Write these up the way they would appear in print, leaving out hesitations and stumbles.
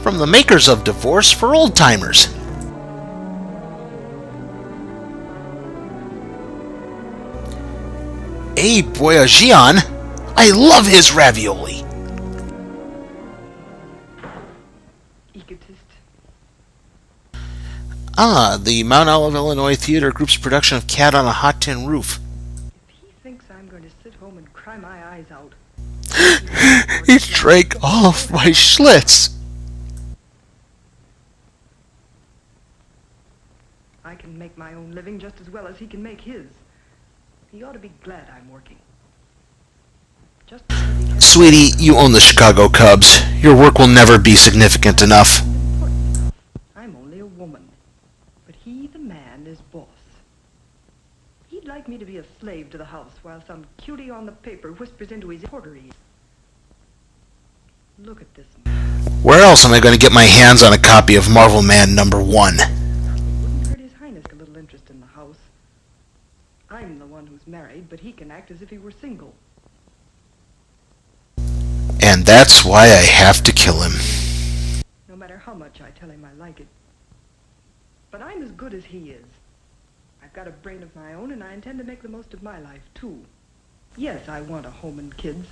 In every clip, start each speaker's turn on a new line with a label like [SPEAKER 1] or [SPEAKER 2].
[SPEAKER 1] from the makers of Divorce for Old Timers. Hey, Boyajian! I love his ravioli!
[SPEAKER 2] Egotist.
[SPEAKER 1] The Mount Olive, Illinois Theater Group's production of Cat on a Hot Tin Roof.
[SPEAKER 2] If he thinks I'm going to sit home and cry my eyes out...
[SPEAKER 1] He drank all of my Schlitz!
[SPEAKER 2] I can make my own living just as well as he can make his. He ought to be glad I'm working. Just because he has...
[SPEAKER 1] Sweetie, you own the Chicago Cubs. Your work will never be significant enough.
[SPEAKER 2] I'm only a woman. But he, the man, is boss. He'd like me to be a slave to the house while some cutie on the paper whispers into his porteries. Look at this man.
[SPEAKER 1] Where else am I going to get my hands on a copy of Marvel Man #1?
[SPEAKER 2] It wouldn't hurt his highness a little interest in the house. I'm the one who's married, but he can act as if he were single.
[SPEAKER 1] And that's why I have to kill him.
[SPEAKER 2] No matter how much I tell him I like it. But I'm as good as he is. I've got a brain of my own, and I intend to make the most of my life, too. Yes, I want a home and kids.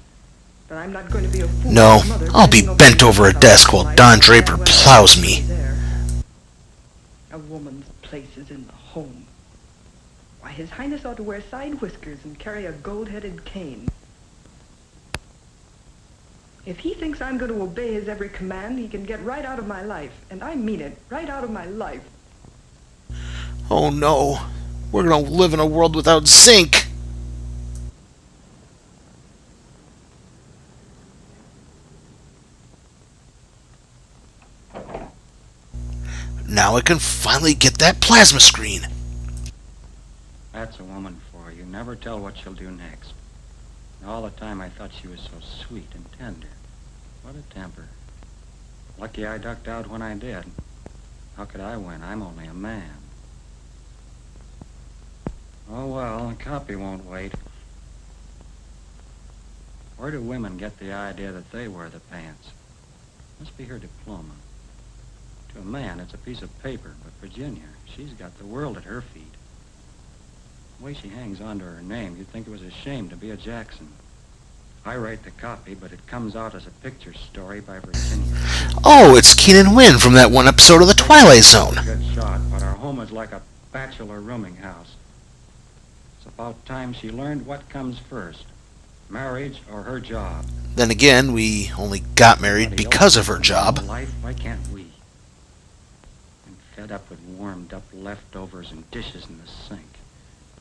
[SPEAKER 2] But I'm not going to be a fool.
[SPEAKER 1] No, I'll be bent over a desk while Don Draper plows me.
[SPEAKER 2] A woman's place is in the home. Why, His Highness ought to wear side whiskers and carry a gold-headed cane. If he thinks I'm going to obey his every command, he can get right out of my life. And I mean it, right out of my life.
[SPEAKER 1] Oh no, we're going to live in a world without zinc. Now I can finally get that plasma screen.
[SPEAKER 3] That's a woman for you. Never tell what she'll do next. All the time I thought she was so sweet and tender. What a temper. Lucky I ducked out when I did. How could I win? I'm only a man. Oh well, the copy won't wait. Where do women get the idea that they wear the pants? Must be her diploma. To a man, it's a piece of paper, but Virginia, she's got the world at her feet. The way she hangs on to her name, you'd think it was a shame to be a Jackson. I write the copy, but it comes out as a picture story by Virginia.
[SPEAKER 1] Oh, it's Keenan Wynn from that one episode of The Twilight Zone.
[SPEAKER 3] Good shot, but our home is like a bachelor rooming house. It's about time she learned what comes first, marriage or her job.
[SPEAKER 1] Then again, we only got married because of her job.
[SPEAKER 3] Life, why can't we? I'm fed up with warmed up leftovers and dishes in the sink.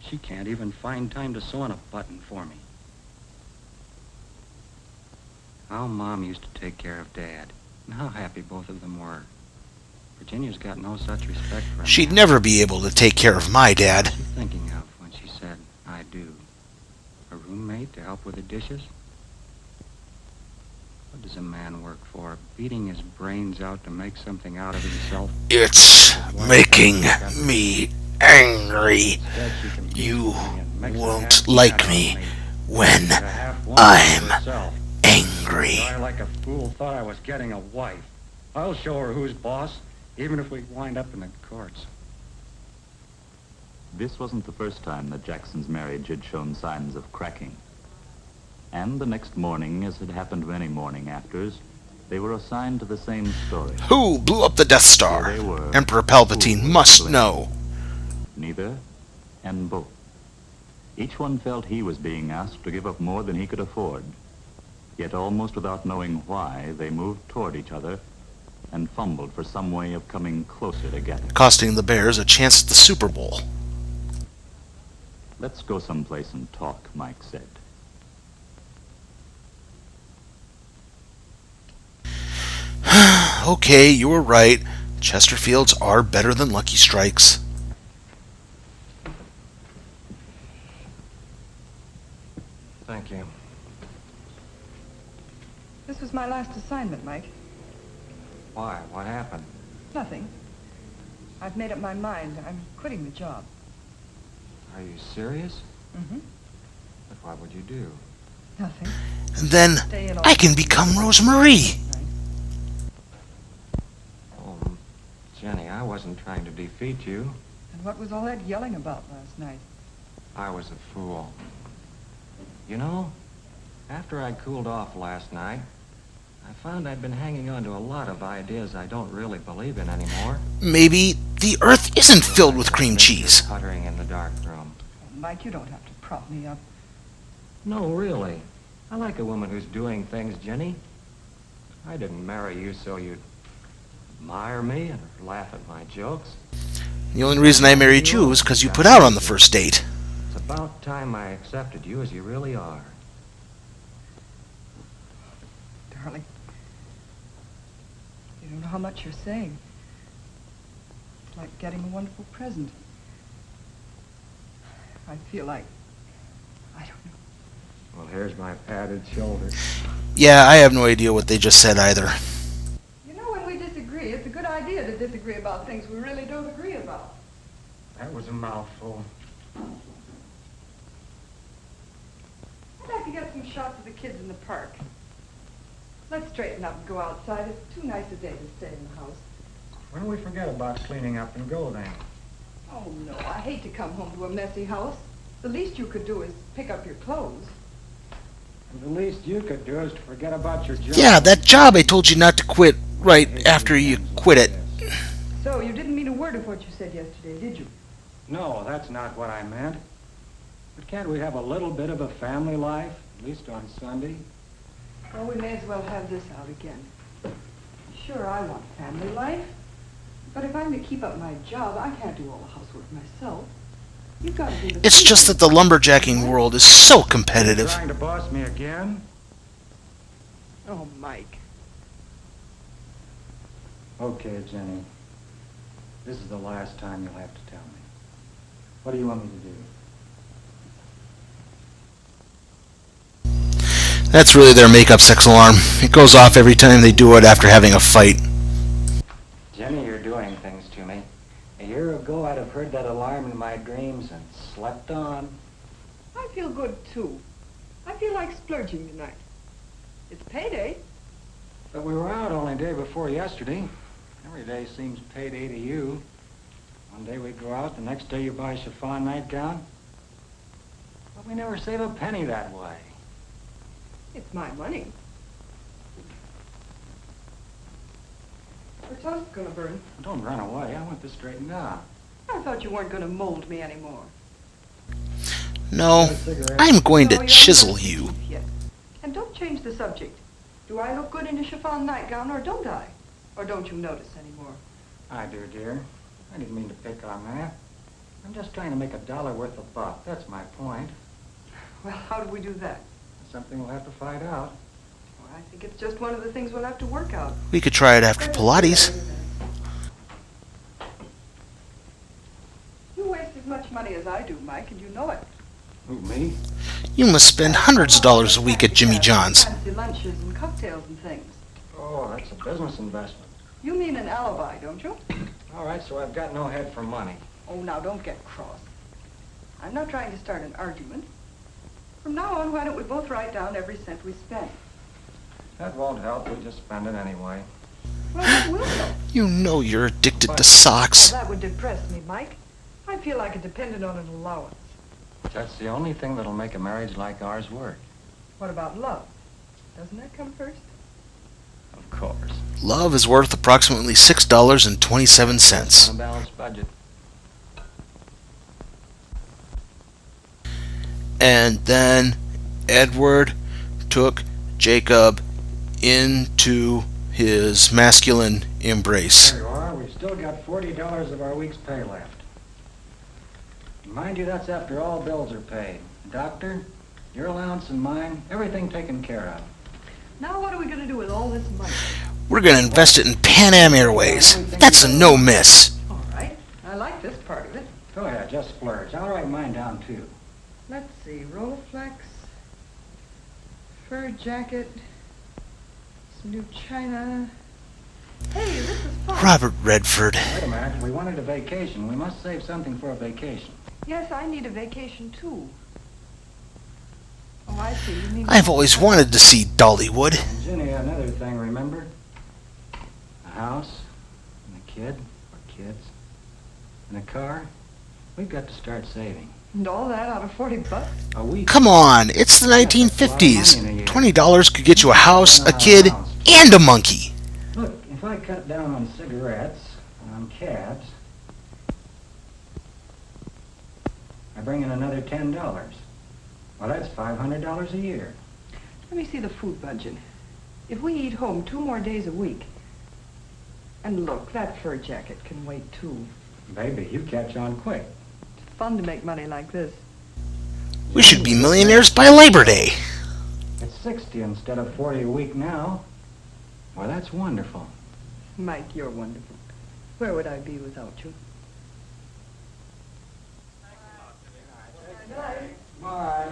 [SPEAKER 3] She can't even find time to sew on a button for me. How Mom used to take care of Dad, and how happy both of them were. Virginia's got no such respect for him.
[SPEAKER 1] She'd never be able to take care of my dad.
[SPEAKER 3] What was she thinking of when she said, I do? A roommate to help with the dishes? What does a man work for? Beating his brains out to make something out of himself?
[SPEAKER 1] It's making me angry. You won't like me when I'm angry.
[SPEAKER 3] I, like a fool, thought I was getting a wife. I'll show her who's boss, even if we wind up in the courts.
[SPEAKER 4] This wasn't the first time that Jackson's marriage had shown signs of cracking. And the next morning, as had happened many morning afters, they were assigned to the same story.
[SPEAKER 1] Who blew up the Death Star?
[SPEAKER 4] Here they were.
[SPEAKER 1] Emperor Palpatine must know.
[SPEAKER 4] Neither, and both. Each one felt he was being asked to give up more than he could afford. Yet almost without knowing why, they moved toward each other and fumbled for some way of coming closer together.
[SPEAKER 1] Costing the Bears a chance at the Super Bowl.
[SPEAKER 4] Let's go someplace and talk, Mike said.
[SPEAKER 1] Okay, you were right. Chesterfields are better than Lucky Strikes.
[SPEAKER 3] Thank you.
[SPEAKER 2] This was my last assignment, Mike.
[SPEAKER 3] Why? What happened?
[SPEAKER 2] Nothing. I've made up my mind. I'm quitting the job.
[SPEAKER 3] Are you serious?
[SPEAKER 2] Mm-hmm.
[SPEAKER 3] But what would you do?
[SPEAKER 2] Nothing.
[SPEAKER 1] And then
[SPEAKER 2] Stay in
[SPEAKER 1] I can become Rosemarie.
[SPEAKER 3] Jenny, I wasn't trying to defeat you.
[SPEAKER 2] And what was all that yelling about last night?
[SPEAKER 3] I was a fool. You know, after I cooled off last night, I found I'd been hanging on to a lot of ideas I don't really believe in anymore.
[SPEAKER 1] Maybe the Earth isn't filled with cream cheese.
[SPEAKER 3] Puttering in the dark room.
[SPEAKER 2] Oh, Mike, you don't have to prop me up.
[SPEAKER 3] No, really. I like a woman who's doing things, Jenny. I didn't marry you so you'd admire me and laugh at my jokes.
[SPEAKER 1] The only reason I married you was because you put out on the first date.
[SPEAKER 3] It's about time I accepted you as you really are.
[SPEAKER 2] Darling, you don't know how much you're saying. It's like getting a wonderful present. I feel like, I don't know.
[SPEAKER 3] Well, here's my padded shoulder.
[SPEAKER 1] Yeah, I have no idea what they just said either.
[SPEAKER 2] You know, when we disagree, it's a good idea to disagree about things we really don't agree about.
[SPEAKER 3] That was a mouthful.
[SPEAKER 2] I'd like to get some shots of the kids in the park. Let's straighten up and go outside. It's too nice a day to stay in the house.
[SPEAKER 3] When do we forget about cleaning up and go then?
[SPEAKER 2] Oh, no, I hate to come home to a messy house. The least you could do is pick up your clothes.
[SPEAKER 3] And the least you could do is to forget about your job.
[SPEAKER 1] Yeah, that job I told you not to quit right after you quit it.
[SPEAKER 2] So, you didn't mean a word of what you said yesterday, did you?
[SPEAKER 3] No, that's not what I meant. But can't we have a little bit of a family life, at least on Sunday?
[SPEAKER 2] Well, we may as well have this out again. Sure, I want family life. But if I'm to keep up my job, I can't do all the housework myself. You've got to do the
[SPEAKER 1] It's just that the lumberjacking world is so competitive.
[SPEAKER 3] Trying to boss me again?
[SPEAKER 2] Oh, Mike.
[SPEAKER 3] Okay, Jenny. This is the last time you'll have to tell me. What do you want me to do?
[SPEAKER 1] That's really their make-up sex alarm. It goes off every time they do it after having a fight.
[SPEAKER 3] Jenny, you're doing things to me. A year ago, I'd have heard that alarm in my dreams and slept on.
[SPEAKER 2] I feel good, too. I feel like splurging tonight. It's payday.
[SPEAKER 3] But we were out only day before yesterday. Every day seems payday to you. One day we go out, the next day you buy a chiffon nightgown. But we never save a penny that way.
[SPEAKER 2] It's my money. Our toast's gonna burn.
[SPEAKER 3] Don't run away. I want this straightened out.
[SPEAKER 2] I thought you weren't gonna mold me anymore.
[SPEAKER 1] No, I'm going
[SPEAKER 2] No,
[SPEAKER 1] to
[SPEAKER 2] you're
[SPEAKER 1] chisel
[SPEAKER 2] not
[SPEAKER 1] you.
[SPEAKER 2] chief yet. And don't change the subject. Do I look good in a chiffon nightgown, or don't I? Or don't you notice anymore?
[SPEAKER 3] I do, dear. I didn't mean to pick on that. I'm just trying to make $1 worth a buck. That's my point.
[SPEAKER 2] Well, how do we do that?
[SPEAKER 3] Something we'll have to find out.
[SPEAKER 2] Well, I think it's just one of the things we'll have to work out.
[SPEAKER 1] We could try it after Pilates.
[SPEAKER 2] You waste as much money as I do, Mike, and you know it.
[SPEAKER 3] Who, me?
[SPEAKER 1] You must spend hundreds of dollars a week at Jimmy John's.
[SPEAKER 2] Fancy lunches and cocktails and things.
[SPEAKER 3] Oh, that's a business investment.
[SPEAKER 2] You mean an alibi, don't you?
[SPEAKER 3] All right, so I've got no head for money.
[SPEAKER 2] Oh, now don't get cross. I'm not trying to start an argument. From now on, why don't we both write down every cent we spend?
[SPEAKER 3] That won't help. We'll just spend it anyway.
[SPEAKER 2] Well, that will help.
[SPEAKER 1] You know you're addicted to
[SPEAKER 2] Oh,
[SPEAKER 1] socks.
[SPEAKER 2] that would depress me, Mike. I feel like it depended on an allowance.
[SPEAKER 3] That's the only thing that'll make a marriage like ours work.
[SPEAKER 2] What about love? Doesn't that come first?
[SPEAKER 3] Of course.
[SPEAKER 1] Love is worth approximately $6.27.
[SPEAKER 3] On a balanced budget.
[SPEAKER 1] And then Edward took Jacob into his masculine embrace.
[SPEAKER 3] There you are. We've still got $40 of our week's pay left. Mind you, that's after all bills are paid. Doctor, your allowance and mine, everything taken care of.
[SPEAKER 2] Now what are we going to do with all this money?
[SPEAKER 1] We're going to invest it in Pan Am Airways. That's a no-miss.
[SPEAKER 2] All right. I like this part of it.
[SPEAKER 3] Go ahead, just splurge. I'll write mine down, too.
[SPEAKER 2] Let's see. Rolleiflex, fur jacket, some new china. Hey, this is fun.
[SPEAKER 1] Robert Redford.
[SPEAKER 3] Wait a minute. We wanted a vacation. We must save something for a vacation.
[SPEAKER 2] Yes, I need a vacation, too. Oh, I see. You mean...
[SPEAKER 1] I've always wanted to see Dollywood.
[SPEAKER 3] And Jenny, another thing, remember? A house and a kid. kids. And a car? We've got to start saving.
[SPEAKER 2] And all that out of 40 bucks?
[SPEAKER 3] A week.
[SPEAKER 1] Come on, it's the 1950s. $20 could get you a house, a kid, and a monkey.
[SPEAKER 3] Look, if I cut down on cigarettes, on cabs, I bring in another $10. Well, that's $500 a year.
[SPEAKER 2] Let me see the food budget. If we eat home 2 more days a week. And look, that fur jacket can wait too.
[SPEAKER 3] Baby, you catch on quick.
[SPEAKER 2] It's fun to make money like this.
[SPEAKER 1] We should be millionaires by Labor Day.
[SPEAKER 3] It's 60 instead of 40 a week now. Well, that's wonderful.
[SPEAKER 2] Mike, you're wonderful. Where would I be without you?
[SPEAKER 3] Bye.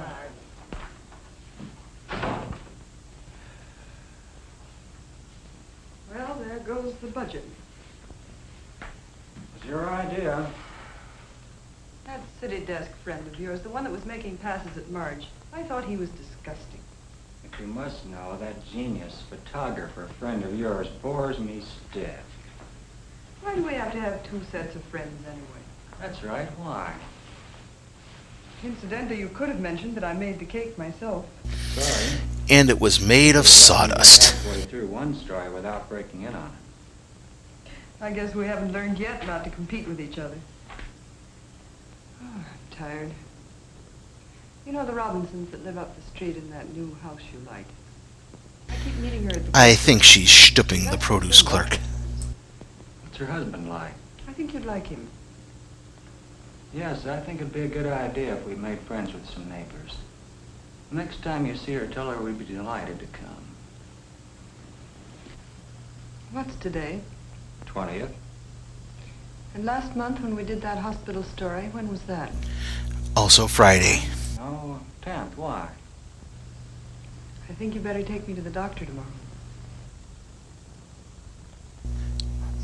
[SPEAKER 2] Well, there goes the budget.
[SPEAKER 3] It's your idea.
[SPEAKER 2] That city desk friend of yours, the one that was making passes at Marge, I thought he was disgusting.
[SPEAKER 3] But you must know that genius photographer friend of yours bores me stiff.
[SPEAKER 2] Why do we have to have 2 sets of friends anyway?
[SPEAKER 3] That's right. Why?
[SPEAKER 2] Incidentally, you could have mentioned that I made the cake myself.
[SPEAKER 3] Sorry.
[SPEAKER 1] And it was made of sawdust.
[SPEAKER 3] Halfway through one story without breaking in on it.
[SPEAKER 2] I guess we haven't learned yet not to compete with each other. Oh, I'm tired. You know the Robinsons that live up the street in that new house you like? I keep meeting her at the...
[SPEAKER 1] I think she's stooping the produce clerk.
[SPEAKER 3] What's her husband like?
[SPEAKER 2] I think you'd like him.
[SPEAKER 3] Yes, I think it'd be a good idea if we made friends with some neighbors. The next time you see her, tell her we'd be delighted to come.
[SPEAKER 2] What's today?
[SPEAKER 3] 20th.
[SPEAKER 2] And last month when we did that hospital story, when was that?
[SPEAKER 1] Also Friday.
[SPEAKER 3] Oh, 10th. Why?
[SPEAKER 2] I think you better take me to the doctor tomorrow.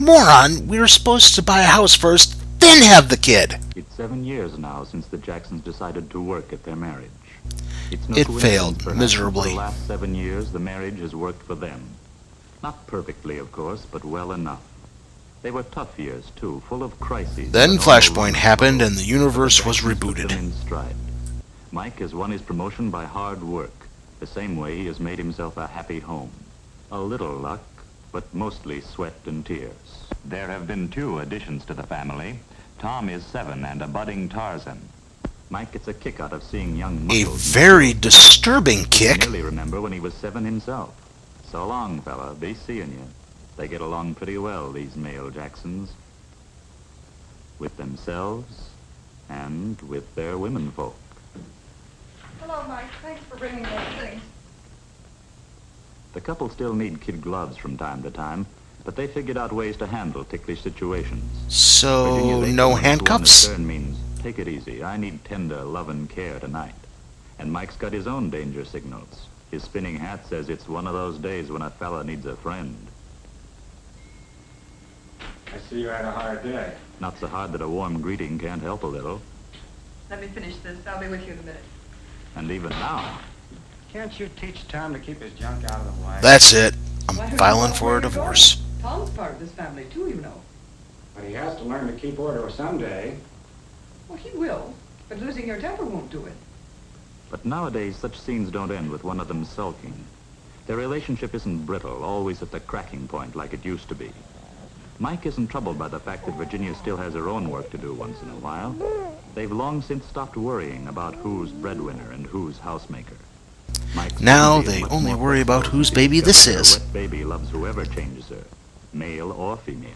[SPEAKER 1] Moron, we were supposed to buy a house first, then have the kid.
[SPEAKER 4] It's 7 years now since the Jacksons decided to work at their marriage. It's no
[SPEAKER 1] It
[SPEAKER 4] coincidence,
[SPEAKER 1] failed
[SPEAKER 4] perhaps,
[SPEAKER 1] miserably.
[SPEAKER 4] For the last 7 years, the marriage has worked for them. Not perfectly, of course, but well enough. They were tough years, too, full of crises.
[SPEAKER 1] Then
[SPEAKER 4] but all
[SPEAKER 1] Flashpoint
[SPEAKER 4] along
[SPEAKER 1] happened
[SPEAKER 4] the
[SPEAKER 1] and the universe was
[SPEAKER 4] Jacksons took them
[SPEAKER 1] rebooted.
[SPEAKER 4] in stride. Mike has won his promotion by hard work, the same way he has made himself a happy home. A little luck, but mostly sweat and tears. There have been 2 additions to the family. Tom is 7 and a budding Tarzan. Mike gets a kick out of seeing young
[SPEAKER 1] A
[SPEAKER 4] muscles.
[SPEAKER 1] very disturbing kick.
[SPEAKER 4] Nearly remember when he was 7 himself. So long, fella. Be seeing you. They get along pretty well, these male Jacksons. With themselves and with their womenfolk.
[SPEAKER 2] Hello, Mike. Thanks for bringing those things.
[SPEAKER 4] The couple still need kid gloves from time to time, but they figured out ways to handle ticklish situations.
[SPEAKER 1] So,
[SPEAKER 4] Virginia, they
[SPEAKER 1] no
[SPEAKER 4] tell him
[SPEAKER 1] handcuffs?
[SPEAKER 4] to means, take it easy. I need tender love and care tonight. And Mike's got his own danger signals. His spinning hat says it's one of those days when a fella needs a friend.
[SPEAKER 3] I see you had a hard day.
[SPEAKER 4] Not so hard that a warm greeting can't help a little.
[SPEAKER 2] Let me finish this. I'll be with you in a minute.
[SPEAKER 4] And even now,
[SPEAKER 3] Can't you teach Tom to keep his junk out of the way?
[SPEAKER 1] That's it. I'm
[SPEAKER 2] Why don't you
[SPEAKER 1] filing
[SPEAKER 2] know
[SPEAKER 1] for
[SPEAKER 2] where
[SPEAKER 1] a
[SPEAKER 2] you're
[SPEAKER 1] divorce.
[SPEAKER 2] going? Tom's part of this family, too, you know.
[SPEAKER 3] But he has to learn to keep order someday.
[SPEAKER 2] Well, he will. But losing your temper won't do it.
[SPEAKER 4] but nowadays such scenes don't end with one of them sulking. Their relationship isn't brittle, always at the cracking point like it used to be. Mike isn't troubled by the fact that Virginia still has her own work to do once in a while. They've long since stopped worrying about who's breadwinner and who's housemaker. Mike's
[SPEAKER 1] Now
[SPEAKER 4] family is
[SPEAKER 1] they
[SPEAKER 4] much
[SPEAKER 1] only
[SPEAKER 4] more
[SPEAKER 1] worry about
[SPEAKER 4] flexible.
[SPEAKER 1] whose
[SPEAKER 4] She
[SPEAKER 1] baby this
[SPEAKER 4] discovers
[SPEAKER 1] is.
[SPEAKER 4] her wet baby loves whoever changes her, male or female.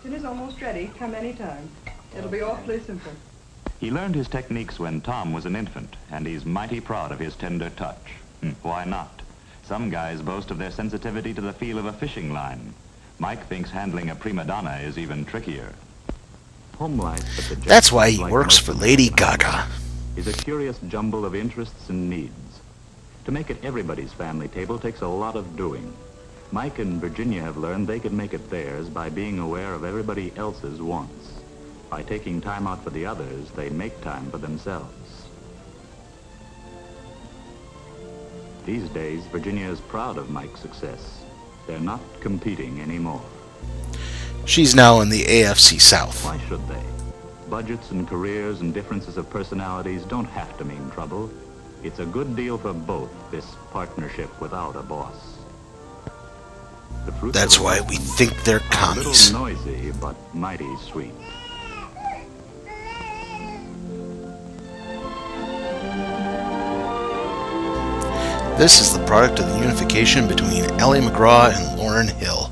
[SPEAKER 2] Dinner's almost ready. Come any time. It'll be awfully simple.
[SPEAKER 4] He learned his techniques when Tom was an infant, and he's mighty proud of his tender touch. Why not? Some guys boast of their sensitivity to the feel of a fishing line. Mike thinks handling a prima donna is even trickier. Home life at the
[SPEAKER 1] That's why
[SPEAKER 4] Jacksons,
[SPEAKER 1] he
[SPEAKER 4] like
[SPEAKER 1] works
[SPEAKER 4] most
[SPEAKER 1] for
[SPEAKER 4] of
[SPEAKER 1] Lady
[SPEAKER 4] them,
[SPEAKER 1] Gaga.
[SPEAKER 4] is a curious jumble of interests and needs. To make it everybody's family table takes a lot of doing. Mike and Virginia have learned they can make it theirs by being aware of everybody else's wants. By taking time out for the others, they make time for themselves. These days, Virginia is proud of Mike's success. They're not competing anymore.
[SPEAKER 1] She's now in the AFC South.
[SPEAKER 4] Why should they? Budgets and careers and differences of personalities don't have to mean trouble. It's a good deal for both, this partnership without a boss. The fruits
[SPEAKER 1] That's
[SPEAKER 4] of
[SPEAKER 1] why we think they're
[SPEAKER 4] a
[SPEAKER 1] commies.
[SPEAKER 4] little noisy, but mighty sweet.
[SPEAKER 1] This is the product of the unification between Ally McGraw and Lauryn Hill.